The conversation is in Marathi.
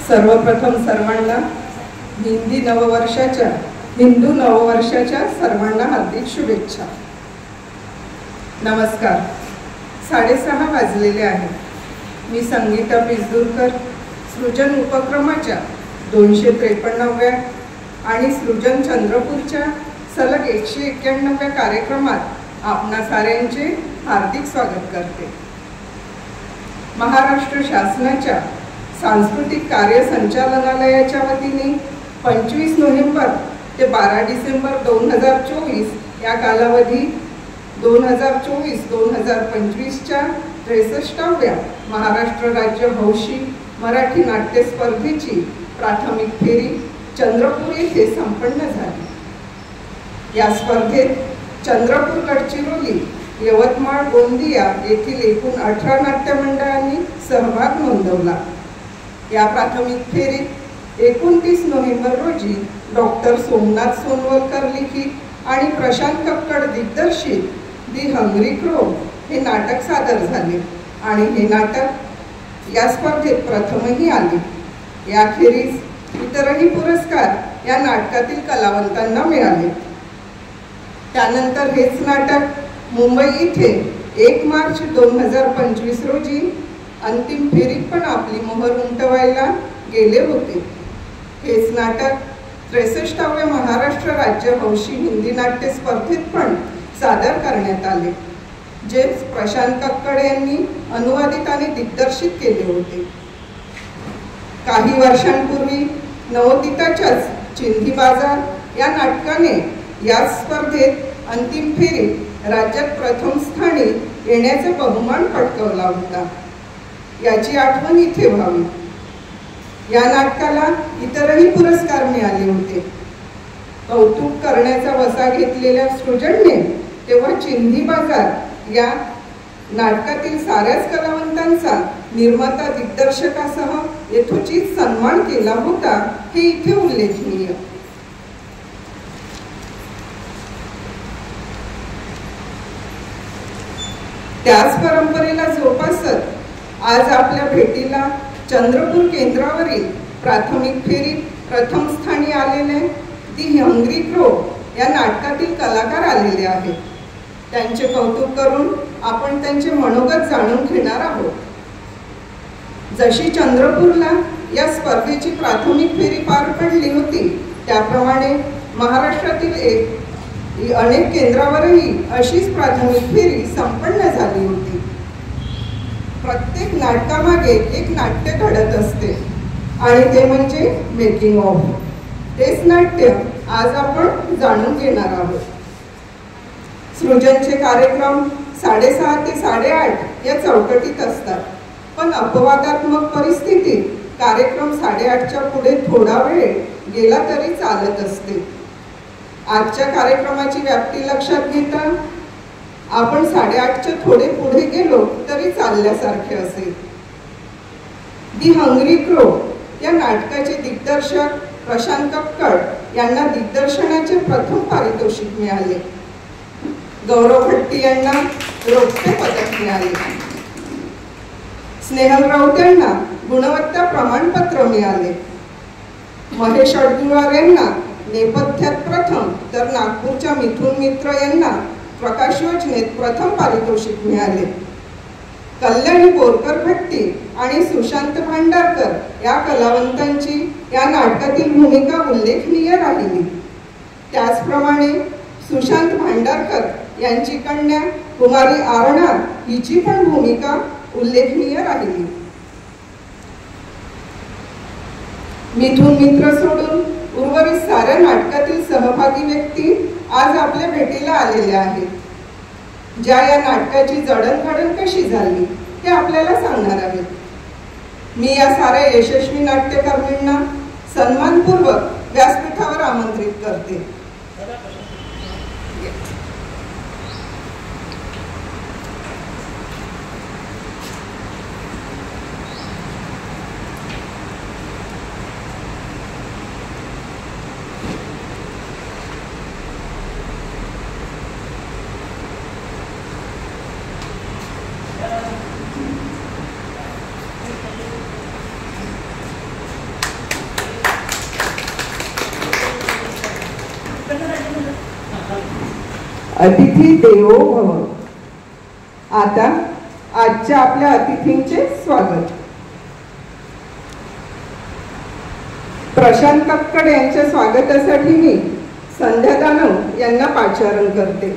सर्वप्रथम सर्वांना हिंदू नववर्षाच्या सर्वांना हार्दिक शुभेच्छा। नमस्कार। 6:30 वाजलेले आहेत। मी संगीता पिसदूरकर सृजन उपक्रमाच्या 253व्या आणि सृजन चंद्रपूरच्या सलग 191व्या कार्यक्रमात आपणा साऱ्यांचे हार्दिक स्वागत करते। महाराष्ट्र शासनाच्या सांस्कृतिक कार्य संचालनालयाच्या वतीने 25 नोव्हेंबर ते 12 डिसेंबर 2024 या कालावधी 2024-2025च्या 63व्या महाराष्ट्र राज्य हौशी मराठी नाट्य स्पर्धेची प्राथमिक फेरी चंद्रपूर येथे संपन्न झाली। या स्पर्धेत चंद्रपूर, गडचिरोली, यवतमाळ, गोंदिया येथील एकूण 18 नाट्यमंडळांनी सहभाग नोंदवला। या प्राथमिक फेरीत 29 नोव्हेंबर रोजी डॉक्टर सोमनाथ सोनवलकर लिखित आणि प्रशांत कक्कड दिग्दर्शित दी हंग्री क्रो हे नाटक सादर झाले आणि हे नाटक या स्पर्धेत प्रथमही आले। याखेरीज इतरही पुरस्कार या नाटकातील कलावंतांना मिळाले। त्यानंतर हेच नाटक मुंबई येथे 1 मार्च 2025 रोजी अंतिम फेरीत पण आपली मोहर उमटवायला गेले होते। हेच नाटक 63व्या महाराष्ट्र राज्य हौशी हिंदी नाट्य स्पर्धेत पण सादर करण्यात आले, जे प्रशांत कक्कड यांनी अनुवादित आणि दिग्दर्शित केले होते। काही वर्षांपूर्वी नवोदिताच्याच चिंधी बाजार या नाटकाने या स्पर्धेत अंतिम फेरीत राज्यात प्रथम स्थानी येण्याचा बहुमान पटकावला होता। याची आठवण इथे व्हावी। या नाटकाला इतरही पुरस्कार मिळाले होते। कौतुक करण्याचा वसा घेतलेल्या सृजनने तेव्हा चिंधी बाजार या नाटकातील साऱ्याच कलावंतांचा निर्माता दिग्दर्शकासह यथोचित सन्मान केला होता, हे इथे उल्लेखनीय। त्याच परंपरेला जोपासत आज आपल्या भेटीला चंद्रपूर केंद्रावरील प्राथमिक फेरीत प्रथम स्थानी आलेले दी हंग्री क्रो या नाटकातील कलाकार आलेले आहेत। त्यांचे कौतुक करून आपण त्यांचे मनोगत जाणून घेणार आहोत। जशी चंद्रपूरला या स्पर्धेची प्राथमिक फेरी पार पडली होती, त्याप्रमाणे महाराष्ट्रातील अनेक केंद्रावरही अशीच प्राथमिक फेरी संपन्न झाली होती। प्रत्येक नाटकामागे एक नाट्य घडत असते आणि ते म्हणजे मेकिंग ऑफ। तेच नाट्य आज आपण जाणून घेणार आहोत। सृजनचे कार्यक्रम 6:30 ते 8:30 या चौकटीत असतात, पण अपवादात्मक परिस्थितीत कार्यक्रम 8:30च्या पुढे थोडा वेळ गेला तरी चालत असते। आजच्या कार्यक्रमाची व्याप्ती लक्षात घेता आपण 8:30च्या थोडे पुढे गेलो तरी चालल्यासारखे असेल। दी हंग्री क्रो या नाटकाचे दिग्दर्शक प्रशांत कक्कड यांना दिग्दर्शनाचे प्रथम पारितोषिक मिळाले। गौरव भट्टी यांना रौप्य पदक मिळाले। स्नेहल राऊत यांना गुणवत्ता प्रमाणपत्र मिळाले। महेश अडगुळवार यांना नेपथ्यात प्रथम, तर नागपूरच्या मिथुन मित्र यांना प्रकाश योजनेत प्रथम पारितोषिक मिळाले। कल्याणी बोरकर भट्टी आणि सुशांत भांडारकर या कलावंतांची या नाटकातील भूमिका उल्लेखनीय राहिली। त्याचप्रमाणे सुशांत भांडारकर यांची कन्या कुमारी आरणा हिची पण भूमिका उल्लेखनीय राहिली। मिथुन मित्र सोडून उर्वरित साऱ्या नाटकातील सहभागी व्यक्ती आज आपल्या भेटीला आलेल्या आहेत, ज्या या नाटकाची जडणघडण कशी झाली ते आपल्याला सांगणार आहेत। मी या साऱ्या यशस्वी नाट्यकर्मींना सन्मानपूर्वक व्यासपीठावर आमंत्रित करते। अतिथी देवो भव. आता आजच्या आपल्या अतिथींचे स्वागत. प्रशांत कक्कड यांच्या स्वागतासाठी मी संध्या दानव यांना पाचारण करते.